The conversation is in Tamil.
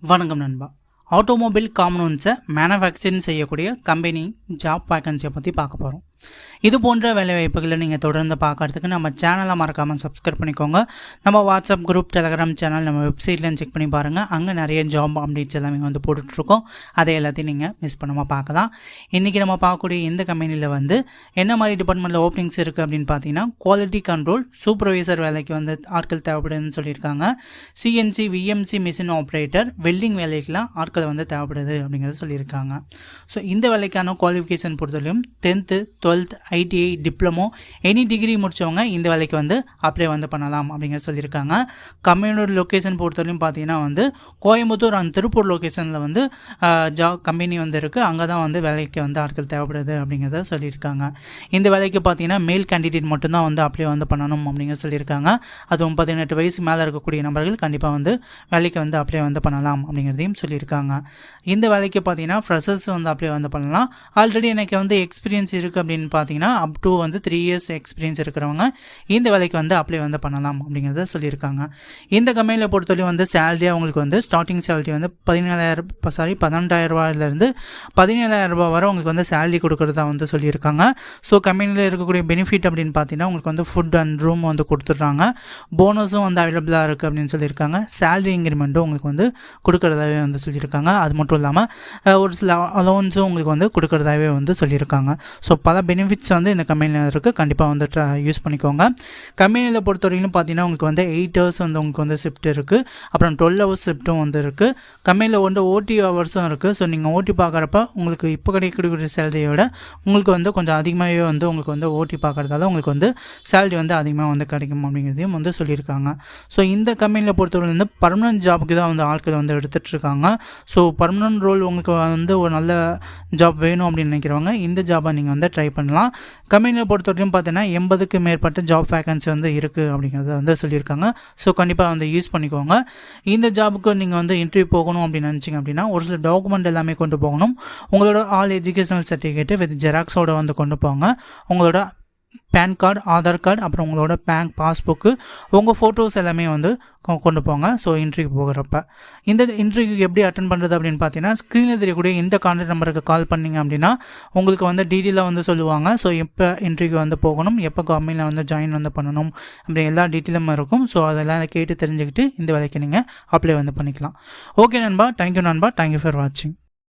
வணக்கம் நண்பா. ஆட்டோமொபைல் காம்பனன்ட்ஸை மேனுஃபேக்சரிங் செய்யக்கூடிய கம்பெனி ஜாப் வேக்கன்சியை பற்றி பார்க்க போகிறோம். இது போன்ற வேலைவாய்ப்புகளை நீங்கள் தொடர்ந்து பார்க்கறதுக்கு நம்ம சேனலை மறக்காமல் சப்ஸ்கிரைப் பண்ணிக்கோங்க. நம்ம வாட்ஸ்அப் குரூப், டெலகிராம் சேனல், நம்ம வெப்சைட்லேயும் செக் பண்ணி பாருங்கள். அங்கே நிறைய ஜாப் அப்டேட்ஸ் எல்லாமே வந்து போட்டுட்ருக்கோம். அதை எல்லாத்தையும் நீங்கள் மிஸ் பண்ணாமல் பார்க்கலாம். இன்றைக்கி நம்ம பார்க்கக்கூடிய இந்த கம்பெனியில் வந்து என்ன மாதிரி டிபார்ட்மெண்ட்டில் ஓப்பனிங்ஸ் இருக்குது அப்படின்னு பார்த்தீங்கன்னா, குவாலிட்டி கண்ட்ரோல் சூப்பர்வைசர் வேலைக்கு வந்து ஆட்கள் தேவைப்படுதுன்னு சொல்லியிருக்காங்க. CNC, VMC machine operator, welding வேலைக்கெலாம் ஆட்கள் வந்து தேவைப்படுது அப்படிங்கிறத சொல்லியிருக்காங்க. ஸோ இந்த வேலைக்கான குவாலிஃபிகேஷன் பொறுத்தவரையும் 10th, 12th, ITI, diploma any degree முடித்தவங்க இந்த வேலைக்கு வந்து அப்ளை வந்து பண்ணலாம் அப்படிங்கிற சொல்லியிருக்காங்க. கம்பெனியோட லொக்கேஷன் பொறுத்தவரையும் பார்த்தீங்கன்னா வந்து கோயம்புத்தூர் அண்ட் திருப்பூர் லொக்கேஷனில் வந்து கம்பெனி வந்து இருக்குது. அங்கே தான் வந்து வேலைக்கு வந்து ஆட்கள் தேவைப்படுது அப்படிங்கிறத சொல்லியிருக்காங்க. இந்த வேலைக்கு பார்த்தீங்கன்னா மேல் கேண்டிடேட் மட்டும்தான் வந்து அப்ளை வந்து பண்ணணும் அப்படிங்கிற சொல்லியிருக்காங்க. அதுவும் 18 வயசு மேலே இருக்கக்கூடிய நபர்கள் கண்டிப்பாக வந்து வேலைக்கு வந்து அப்ளை வந்து பண்ணலாம் அப்படிங்கிறதையும் சொல்லியிருக்காங்க. இந்த வேலைக்கு பார்த்தீங்கன்னா ஃப்ரெஷர்ஸ் வந்து அப்ளை வந்து பண்ணலாம். ஆல்ரெடி எனக்கு வந்து எக்ஸ்பீரியன்ஸ் இருக்குது அப்படின்னு பார்த்தீங்கன்னா அப் டு வந்து 3 years எக்ஸ்பீரியன்ஸ் இருக்கிறவங்க இந்த வேலைக்கு வந்து அப்ளை வந்து பண்ணலாம் அப்படிங்கிறத சொல்லியிருக்காங்க. இந்த கம்பெனியில் பொறுத்தவரையும் வந்து சேலரி அவங்களுக்கு வந்து ஸ்டார்டிங் சேலரி வந்து 12,000 ரூபாயிலிருந்து 17,000 ரூபாய் வரை உங்களுக்கு வந்து சேலரி கொடுக்குறதா வந்து சொல்லியிருக்காங்க. ஸோ கம்பெனியில் இருக்கக்கூடிய பெனிஃபிட் அப்படின்னு பார்த்தீங்கன்னா உங்களுக்கு வந்து ஃபுட் அண்ட் ரூம் வந்து கொடுத்துட்றாங்க. போனஸும் வந்து அவைலபிளாக இருக்குது அப்படின்னு சொல்லியிருக்காங்க. சேலரி இன்க்ரிமெண்ட்டும் உங்களுக்கு வந்து கொடுக்குறதாவே வந்து சொல்லியிருக்காங்க. அது மட்டும் இல்லாமல் ஒரு சில அலோன்ஸும் உங்களுக்கு வந்து கொடுக்குறதாவே வந்து சொல்லியிருக்காங்க. ஸோ பல பெனிஃபிட்ஸ் வந்து இந்த கம்பெனியில் இருக்குது. கண்டிப்பாக வந்து யூஸ் பண்ணிக்கோங்க. கம்பெனியில் பொறுத்தவரைக்கும் பார்த்தீங்கன்னா உங்களுக்கு வந்து 8 hours வந்து உங்களுக்கு வந்து ஷிஃப்ட் இருக்குது. அப்புறம் 12 hours ஷிஃப்ட்டும் வந்து இருக்குது. கம்பெனியில் வந்து ஓடி ஹவர்ஸும் இருக்குது. ஸோ நீங்கள் ஓடி பார்க்குறப்ப உங்களுக்கு இப்போ கிடைக்கக்கூடிய சேலரியோட உங்களுக்கு வந்து கொஞ்சம் அதிகமாகவே வந்து உங்களுக்கு வந்து ஓடி பார்க்குறதால உங்களுக்கு வந்து சேலரி வந்து அதிகமாக வந்து கிடைக்கும் அப்படிங்கிறதையும் வந்து சொல்லியிருக்காங்க. ஸோ இந்த கம்பெனியில் பொறுத்தவரை வந்து பர்மனன்ட் ஜாபுக்கு தான் வந்து ஆட்கள் வந்து எடுத்துகிட்ருக்காங்க. ஸோ பர்மனன்ட் ரோல் உங்களுக்கு வந்து ஒரு நல்ல ஜாப் வேணும் அப்படின்னு நினைக்கிறவங்க இந்த ஜாபை நீங்கள் வந்து ட்ரை பண்ணலாம். கம்பெனியை பொறுத்தவரைக்கும் பார்த்தீங்கன்னா 80க்கு மேற்பட்ட ஜாப் வேக்கன்சி வந்து இருக்குது அப்படிங்கிறத வந்து சொல்லியிருக்காங்க. ஸோ கண்டிப்பாக வந்து யூஸ் பண்ணிக்கோங்க. இந்த ஜாபுக்கு நீங்கள் வந்து இன்டர்வியூ போகணும் அப்படின்னு நினச்சிங்க அப்படின்னா ஒரு சில டாக்குமெண்ட் எல்லாமே கொண்டு போகணும். உங்களோட ஆல் எஜுகேஷனல் சர்டிஃபிகேட்டு வித் ஜெராக்ஸோட வந்து கொண்டு போங்க. உங்களோட பேன் கார்டு, ஆதார் கார்டு, அப்புறம் உங்களோட பேங்க் பாஸ்புக்கு, உங்கள் ஃபோட்டோஸ் எல்லாமே வந்து கொண்டு போங்க. ஸோ இன்டர்வியூ போகிறப்ப இந்த இன்டர்வியூக்கு எப்படி அட்டன் பண்ணுறது அப்படின்னு பார்த்தீங்கன்னா ஸ்க்ரீனில் தெரியக்கூடிய இந்த கான்டாக்ட் நம்பருக்கு கால் பண்ணிங்க அப்படின்னா உங்களுக்கு வந்து டீட்டெயிலாக வந்து சொல்லுவாங்க. ஸோ எப்போ இன்டர்வியூ வந்து போகணும், எப்போ கம்பெனியில் வந்து ஜாயின் வந்து பண்ணணும் அப்படி எல்லா டீட்டெயிலும் இருக்கும். ஸோ அதெல்லாம் கேட்டு தெரிஞ்சுக்கிட்டு இந்த வேலைக்கு நீங்கள் அப்ளை வந்து பண்ணிக்கலாம். ஓகே நண்பா, தேங்க்யூ நண்பா, தேங்க்யூ ஃபார் வாட்சிங்.